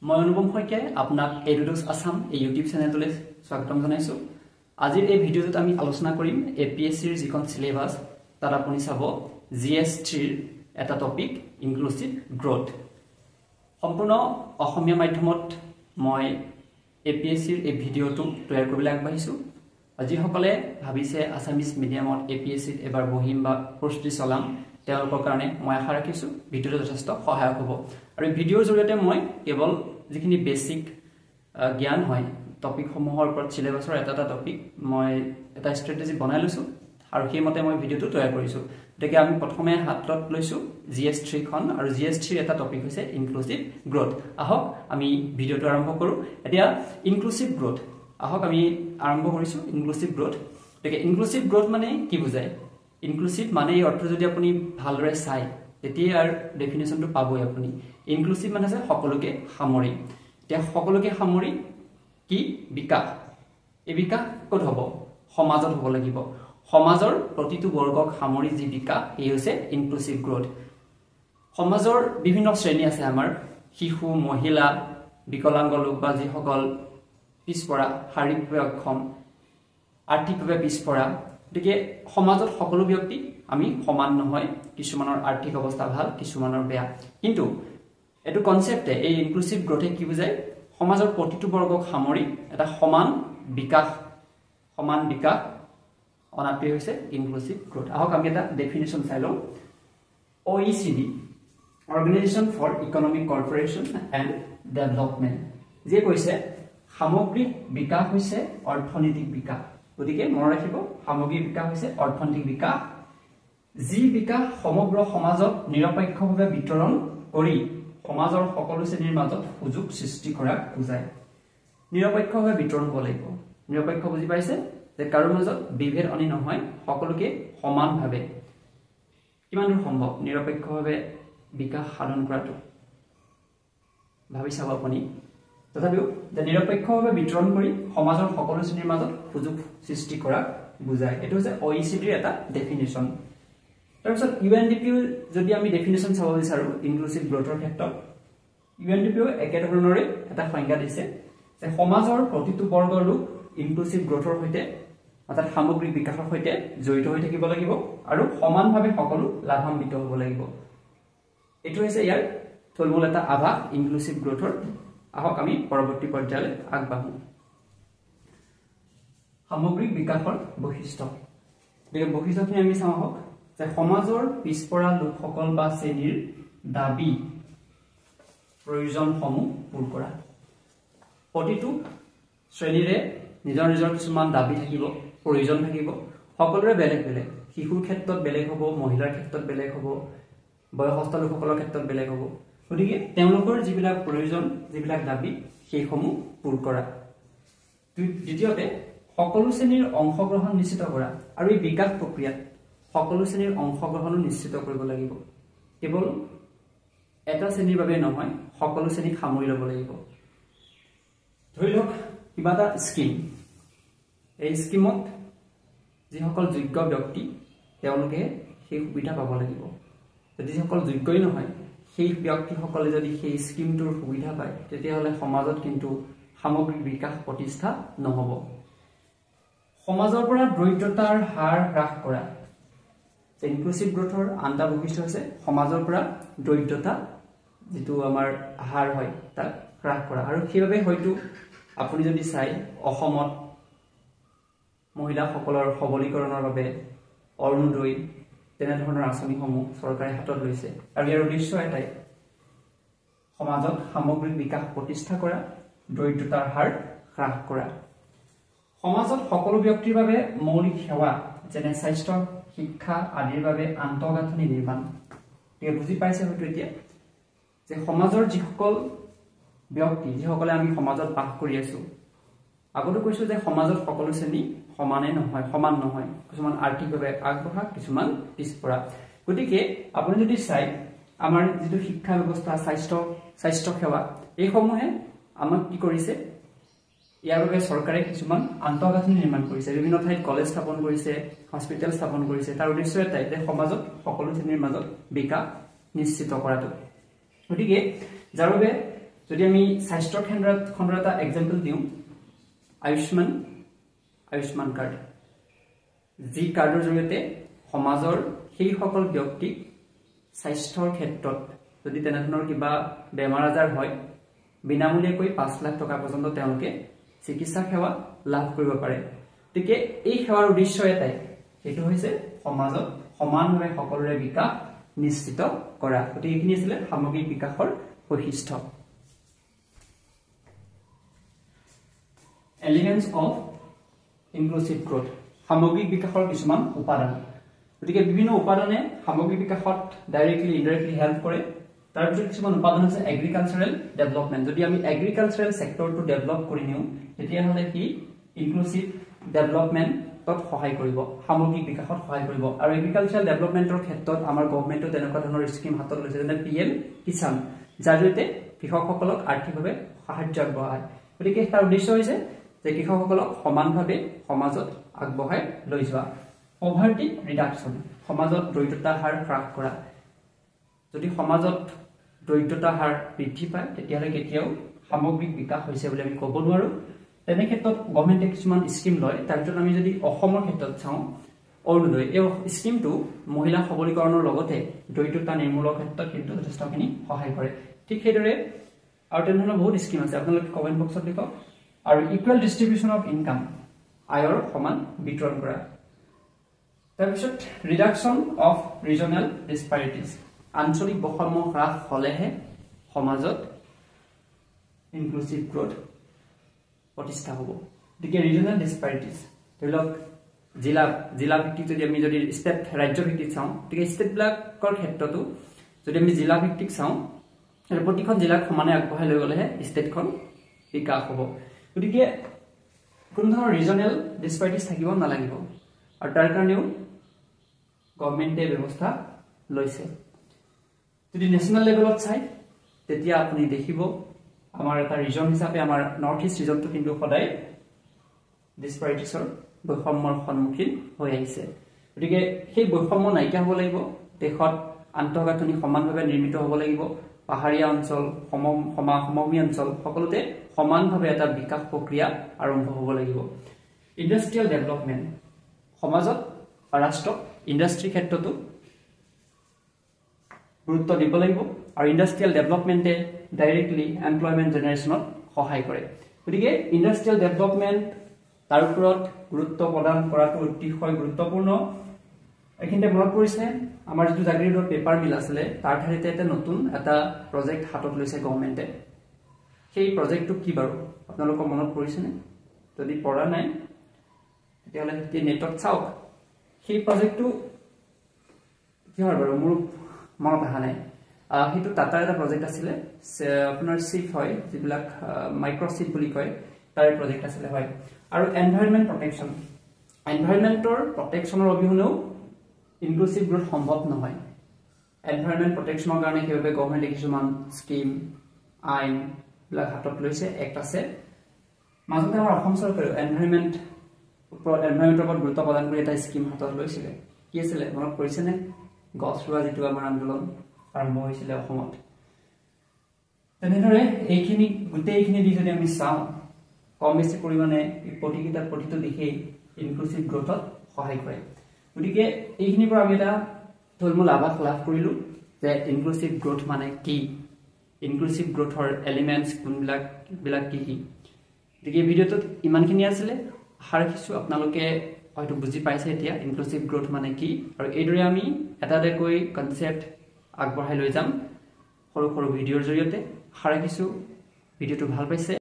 মই অনুপম শইকীয়াই আপোনাক এডুডক্স আসাম এই ইউটিউব চেনেলটোলৈ স্বাগতম জনাইছো। আজিৰ এই ভিডিঅ'টোত আমি আলোচনা কৰিম এপিএসসিৰ যিখন সিলেবাস তাত আপুনি চাব GS3 ৰ এটা টপিক ইনক্লুসিভ গ্ৰোথ। সম্পূৰ্ণ অসমীয়া মাধ্যমত মই এপিএসসিৰ এই ভিডিঅ'টো তৈয়াৰ কৰিবলৈ আগবাঢ়িছো। যিসকলে ভাবিছে আসামিজ মিডিয়ামত এপিএসসিত এবাৰ বহিম বা প্ৰস্তুতি চলাম তেওঁলোকৰ কাৰণে মই আশা ৰাখিছো ভিডিঅ'টো যথেষ্ট সহায়ক হ'ব। আৰু ভিডিঅ'ৰ জৰিয়তে মই কেৱল যিখিনি বেসিক জ্ঞান হয় টপিক সমূহৰ ওপৰত সিলেবাসৰ এটা টপিক মই এটা ষ্ট্ৰেটেজি বনাই লৈছো আৰু সেইমতে মই ভিডিঅ'টো তৈয়াৰ কৰিছো। গতিকে আমি প্ৰথমে হাতত লৈছো GS3 খন আৰু GS3 ৰ এটা টপিক হৈছে ইনক্লুসিভ গ্ৰোথ। আহক আমি ভিডিঅ'টো আৰম্ভ কৰো। এতিয়া ইনক্লুসিভ গ্ৰোথ আহক আমি আৰম্ভ কৰিছো ইনক্লুসিভ গ্ৰোথ। গতিকে ইনক্লুসিভ গ্ৰোথ মানে কি বুজায়? ইনক্লুসিভ মানে এই অৰ্থ যদি আপুনি ভালদৰে চাই তেতিয়া আৰ ডেফিনেশনটো পাবই আপুনি। ইনক্লুসিভ মানে আছে সকলোকে সামৰি। এতিয়া সকলোকে সামৰি কি বিকাশ। এই বিকাশ ক'ত হ'ব? সমাজত হ'ব লাগিব। সমাজৰ প্ৰতিটো বৰ্গক সামৰি যি বিকাশ এই হৈছে ইনক্লুসিভ গ্ৰোথ। সমাজৰ বিভিন্ন শ্ৰেণী আছে আমাৰ শিশু, মহিলা, বিকলাঙ্গ লোক বা যিসকল পিছপৰা, শাৰীৰিকভাৱে অক্ষম, আৰ্থিকভাৱে পিছপৰা। গতিকে সমাজত সকলো ব্যক্তি আমি সমান নহয়, কিছুমানৰ আৰ্থিক অৱস্থা ভাল, কিছুমানৰ বেয়া। কিন্তু এটো কনসেপ্টে এই ইনক্লুসিভ গ্ৰোথে কি বুজায়? সমাজৰ প্ৰতিটো বৰ্গক সামৰি এটা সমান বিকাশ অনাটোৱে হৈছে ইনক্লুসিভ গ্ৰোথ। আহক আমি এটা ডেফিনেশন চাই লওঁ। OECD organisation for economic corporation and development যে কৈছে সামগ্ৰিক বিকাশ হৈছে অৰ্থনৈতিক বিকাশ। গতিকে মনত ৰাখিব সামগ্ৰিক বিকাশ হৈছে অৰ্থনৈতিক বিকাশ। যি বিকাশ সমগ্ৰ সমাজত নিৰপেক্ষভাৱে বিতৰণ কৰি সমাজৰ সকলো শ্ৰেণীৰ মাজত সুযোগ সৃষ্টি কৰা বুজায়। নিৰপেক্ষভাৱে বিতৰণ হ'ব লাগিব। নিৰপেক্ষ বুজি পাইছে যে কাৰো মাজত বিভেদ আনি নহয়, সকলোকে সমানভাৱে। কিমান দূৰ সম্ভৱ নিৰপেক্ষভাৱে বিকাশ সাধন কৰাটো? ভাবি চাব আপুনি। তথাপিও যে নিৰপেক্ষভাৱে বিতৰণ কৰি সমাজৰ সকলো শ্ৰেণীৰ মাজত সুযোগ সৃষ্টি কৰা বুজায়। এটো হৈছে OECD ৰ এটা ডেফিনেশন। তাৰপিছত UNDP যদি আমি ডেফিনেশন চাব বিচাৰো ইনক্লুসিভ গ্ৰোথৰ ক্ষেত্ৰত, UNDP একে ধৰণৰে এটা সংজ্ঞা দিছে যে সমাজৰ প্ৰতিটো বৰ্গৰ লোক ইনক্লুসিভ গ্ৰোথৰ সৈতে অৰ্থাৎ সামগ্ৰিক বিকাশৰ সৈতে জড়িত হৈ থাকিব লাগিব আৰু সমানভাৱে সকলো লাভান্বিত হ'ব লাগিব। এটো হৈছে ইয়াৰ থলমূল এটা আভাস ইনক্লুসিভ গ্ৰোথৰ। আহক আমি পৰৱৰ্তী পৰ্যায়লৈ আগবাঢ়ো। সামগ্ৰিক বিকাশৰ বৈশিষ্ট্য। এই বৈশিষ্ট্যখিনি আমি চাওঁ আহক যে সমাজৰ পিছপৰা লোকসকল বা শ্ৰেণীৰ দাবী প্ৰয়োজনসমূহ পূৰ কৰা। প্ৰতিটো শ্ৰেণীৰে নিজৰ নিজৰ কিছুমান দাবী থাকিব, প্ৰয়োজন থাকিব। সকলোৰে বেলেগ বেলেগ। শিশুৰ ক্ষেত্ৰত বেলেগ হ'ব, মহিলাৰ ক্ষেত্ৰত বেলেগ হ'ব, বয়সস্থ লোকসকলৰ ক্ষেত্ৰত বেলেগ হ'ব। গতিকে তেওঁলোকৰ যিবিলাক প্ৰয়োজন, যিবিলাক দাবী সেইসমূহ পূৰ কৰা। দ্বিতীয়তে সকলো শ্ৰেণীৰ অংশগ্ৰহণ নিশ্চিত কৰা। আৰু এই বিকাশ প্ৰক্ৰিয়াত সকলো শ্ৰেণীৰ অংশগ্ৰহণো নিশ্চিত কৰিব লাগিব। কেৱল এটা শ্ৰেণীৰ বাবে নহয়, সকলো শ্ৰেণীক সামৰি ল'ব লাগিব। ধৰি লওক কিবা এটা স্কিম, এই স্কিমত যিসকল যোগ্য ব্যক্তি তেওঁলোকে সেই সুবিধা পাব লাগিব। যদি যিসকল যোগ্যই নহয় সেই ব্যক্তিসকলে যদি সেই স্কিমটোৰ সুবিধা পায় তেতিয়াহ'লে সমাজত কিন্তু সামগ্ৰিক বিকাশ প্ৰতিষ্ঠা নহ'ব। সমাজৰ পৰা দৰিদ্ৰতাৰ হাৰ হ্ৰাস কৰা। ইনক্লুসিভ গ্ৰোথৰ আনটা বৈশিষ্ট্য হৈছে সমাজৰ পৰা দৰিদ্ৰতা যিটো আমাৰ হাৰ হয় তাক হ্ৰাস কৰা। আৰু সেইবাবে হয়তো আপুনি যদি চাই অসমত মহিলাসকলৰ সবলীকৰণৰ বাবে অৰুণোদয় তেনেধৰণৰ আঁচনিসমূহ চৰকাৰে হাতত লৈছে। আৰু ইয়াৰ উদ্দেশ্য এটাই সমাজত সামগ্ৰিক বিকাশ প্ৰতিষ্ঠা কৰা, দৰিদ্ৰতাৰ হাৰ হ্ৰাস কৰা। সমাজত সকলো ব্যক্তিৰ বাবে মৌলিক সেৱা যেনে স্বাস্থ্য, শিক্ষা আদিৰ বাবে আন্তঃগাঁথনি নিৰ্মাণ। গতিকে বুজি পাইছে হয়তো এতিয়া যে সমাজৰ যিসকল ব্যক্তি, যিসকলে আমি সমাজত বাস কৰি আছো, আগতে কৈছো যে সমাজত সকলো শ্ৰেণী সমান নহয়। কিছুমান আৰ্থিকভাৱে আগবঢ়া, কিছুমান পিছপৰা। গতিকে আপুনি যদি চাই আমাৰ যিটো শিক্ষা ব্যৱস্থা, স্বাস্থ্য সেৱা এইসমূহে আমাক কি কৰিছে? ইয়াৰ বাবে চৰকাৰে কিছুমান আন্তঃগাঁথনি নিৰ্মাণ কৰিছে। বিভিন্ন ঠাইত কলেজ স্থাপন কৰিছে, হস্পিটেল স্থাপন কৰিছে। তাৰ উদ্দেশ্য এটাই যে সমাজত সকলো শ্ৰেণীৰ মাজত বিকাশ নিশ্চিত কৰাটো। গতিকে যাৰ বাবে যদি আমি স্বাস্থ্যৰ খণ্ডৰ এটা এক্সাম্পল দিওঁ আয়ুষ্মান কাৰ্ড যি কাৰ্ডৰ জৰিয়তে সমাজৰ সেই সকল ব্যক্তিক স্বাস্থ্যৰ ক্ষেত্ৰত যদি তেনেধৰণৰ কিবা বেমাৰ আজাৰ হয় বিনামূলীয়াকৈ 5 লাখ টকা পৰ্যন্ত তেওঁলোকে চিকিৎসা সেৱা লাভ কৰিব পাৰে গতিকে এই সেৱাৰ উদ্দেশ্য এটাই সেইটো হৈছে সমাজত সমানভাৱে সকলোৰে বিকাশ নিশ্চিত কৰা গতিকে এইখিনি আছিল সামগ্ৰিক বিকাশৰ বৈশিষ্ট্য এলিমেন্টস অফ ইনক্লুসিভ গ্ৰোথ সামগ্ৰিক বিকাশৰ কিছুমান উপাদান গতিকে বিভিন্ন উপাদানে সামগ্ৰিক বিকাশত ডাইৰেক্টলি ইনডাইৰেক্টলি হেল্প কৰে তাৰ ভিতৰত কিছুমান উপাদান আছে এগ্ৰিকালচাৰেল ডেভেলপমেন্ট যদি আমি এগ্ৰিকালচাৰেল সেক্টৰটো ডেভেলপ কৰি নিও তেতিয়া হলে কি ইনক্লুসিভ ডেভেলপমেন্টত সহায় কৰিব সামগ্ৰিক বিকাশত সহায় কৰিব আৰু এগ্ৰিকালচাৰেল ডেভেলপমেন্টৰ ক্ষেত্ৰত আমাৰ গভৰ্ণমেণ্টে তেনেকুৱা ধৰণৰ স্কিম হাতত লৈছে যেনে পিএম কিষাণ যাৰ জৰিয়তে কৃষকসকলক আৰ্থিকভাৱে সাহায্য আগবঢ়ায় গতিকে তাৰ উদ্দেশ্য হৈছে যে কৃষকসকলক সমানভাৱে সমাজত আগবঢ়াই লৈ যোৱা পভাৰ্টি ৰিডাকচন সমাজত দৰিদ্ৰতা হাৰ হ্ৰাস কৰা যদি সমাজত দৰিদ্ৰতা হাৰ বৃদ্ধি পায় তেতিয়াহলে কেতিয়াও সামগ্ৰিক বিকাশ হৈছে বুলি আমি ক'ব নোৱাৰো তেনে ক্ষেত্ৰত গভৰ্ণমেণ্টে কিছুমান স্কিম লয় তাৰ ভিতৰত আমি যদি অসমৰ ক্ষেত্ৰত চাওঁ অৰুণোদয় এই স্কিমটো মহিলা সবলীকৰণৰ লগতে দৰিদ্ৰতা নিৰ্মূলৰ ক্ষেত্ৰত কিন্তু যথেষ্টখিনি সহায় কৰে ঠিক সেইদৰে আৰু তেনেধৰণৰ বহুত স্কিম আছে আপোনালোকে কমেন্ট বক্সত লিখক আৰু ইকুৱেল ডিস্ট্ৰিবিউশন অফ ইনকাম আয়ৰ সমান বিতৰণ কৰা তাৰপিছত ৰিডাকচন অফ ৰিজনাল ডিসপাৰিটিজ আঞ্চলিক বৈষম্য হ্ৰাস হলেহে সমাজত ইনক্লুসিভ গ্ৰোথ প্ৰতিষ্ঠা হ'ব গতিকে ৰিজনাল ডিসপাৰিটিজ ধৰি লওক জিলা ভিত্তিক যদি আমি যদি ষ্টেট ৰাজ্য ভিত্তিক চাওঁ গতিকে ষ্টেটবিলাকৰ ক্ষেত্ৰতো যদি আমি জিলা ভিত্তিক চাওঁ প্ৰতিখন জিলাক সমানে আগবঢ়াই লৈ গ'লেহে ষ্টেটখন বিকাশ হ'ব গতিকে কোনো ধৰণৰ ৰিজনাল ডিসপাৰিটিজ থাকিব নালাগিব আৰু তাৰ কাৰণেও গভৰ্ণমেণ্টে ব্যৱস্থা লৈছে যদি নেশ্যনেল লেভেলত চাই তেতিয়া আপুনি দেখিব আমাৰ এটা ৰিজন হিচাপে আমাৰ নৰ্থ ইষ্ট ৰিজনটো কিন্তু সদায় ডিসপাৰিটিজৰ বৈষম্যৰ সন্মুখীন হৈ আহিছে গতিকে সেই বৈষম্য নাইকিয়া হ'ব লাগিব দেশত আন্তঃগাঁথনি সমানভাৱে নিৰ্মিত হ'ব লাগিব পাহাৰীয়া অঞ্চল সমভূমি অঞ্চল সকলোতে সমানভাৱে এটা বিকাশ প্ৰক্ৰিয়া আৰম্ভ হ'ব লাগিব ইণ্ডাষ্ট্ৰিয়েল ডেভেলপমেন্ট সমাজত ৰাষ্ট্ৰ ইণ্ডাষ্ট্ৰি ক্ষেত্ৰতো গুৰুত্ব দিব লাগিব আৰু ইণ্ডাষ্ট্ৰিয়েল ডেভেলপমেন্টে ডাইৰেক্টলি এমপ্লয়মেন্ট জেনাৰেশ্যনত সহায় কৰে গতিকে ইণ্ডাষ্ট্ৰিয়েল ডেভেলপমেন্ট তাৰ ওপৰত গুৰুত্ব প্ৰদান কৰাটো অতিশয় গুৰুত্বপূৰ্ণ এইখিনিতে মনত পৰিছে আমাৰ যিটো জাগিৰোডৰ পেপাৰ মিল আছিলে তাৰ ঠাইতে এটা নতুন এটা প্ৰজেক্ট হাতত লৈছে গভৰ্ণমেণ্টে সেই প্ৰজেক্টটো কি বাৰু আপোনালোকৰ মনত পৰিছেনে যদি পৰা নাই তেতিয়াহ'লে নেটত চাওক সেই প্ৰজেক্টটো কি হয় বাৰু মোৰ মনত অহা নাই সেইটো টাটাৰ এটা প্ৰজেক্ট আছিলে আপোনাৰ চিপ হয় যিবিলাক মাইক্ৰ'চিপ বুলি কয় তাৰ প্ৰজেক্ট আছিলে হয় আৰু এনভাইৰনমেন্ট প্ৰটেকশ্যন এনভাইৰনমেন্টৰ প্ৰটেকশ্যনৰ অবিহনেও ইনক্লুসিভ গ্ৰোথ সম্ভৱ নহয় এনভাইৰনমেন্ট প্ৰটেকশ্যনৰ কাৰণে কিভাবে গভৰ্ণমেণ্টে কিছুমান স্কিম আইন বিলাক হাতত লৈছে এক্ট আছে মাজতে আমাৰ অসম চৰকাৰে এনভাইৰনমেন্টৰ ওপৰত গুৰুত্ব প্ৰদান কৰি এটা স্কিম হাতত লৈছিলে কি আছিল মনত পৰিছেনে গছ ৰোৱা যিটো আমাৰ আন্দোলন আৰম্ভ হৈছিল অসমত তেনেদৰে এইখিনি গোটেইখিনি দি যদি আমি চাওঁ কম বেছি পৰিমাণে প্ৰতিটো দিশেই ইনক্লুসিভ গ্ৰোথত সহায় কৰে গতিকে এইখিনিৰ পৰা আমি এটা থলমূল আভাস লাভ কৰিলো যে ইনক্লুসিভ গ্ৰোথ মানে কি ইনক্লুসিভ গ্ৰোথৰ এলিমেন্টস কোনবিলাক কি গতিকে ভিডিঅ'টোত ইমানখিনি আছিলে আশা ৰাখিছোঁ আপোনালোকে হয়তো বুজি পাইছে এতিয়া ইনক্লুসিভ গ্ৰোথ মানে কি আৰু এইদৰে আমি এটা এটাকৈ কনসেপ্ট আগবঢ়াই লৈ যাম সৰু সৰু ভিডিঅ'ৰ জৰিয়তে আশা ৰাখিছোঁ ভিডিঅ'টো ভাল পাইছে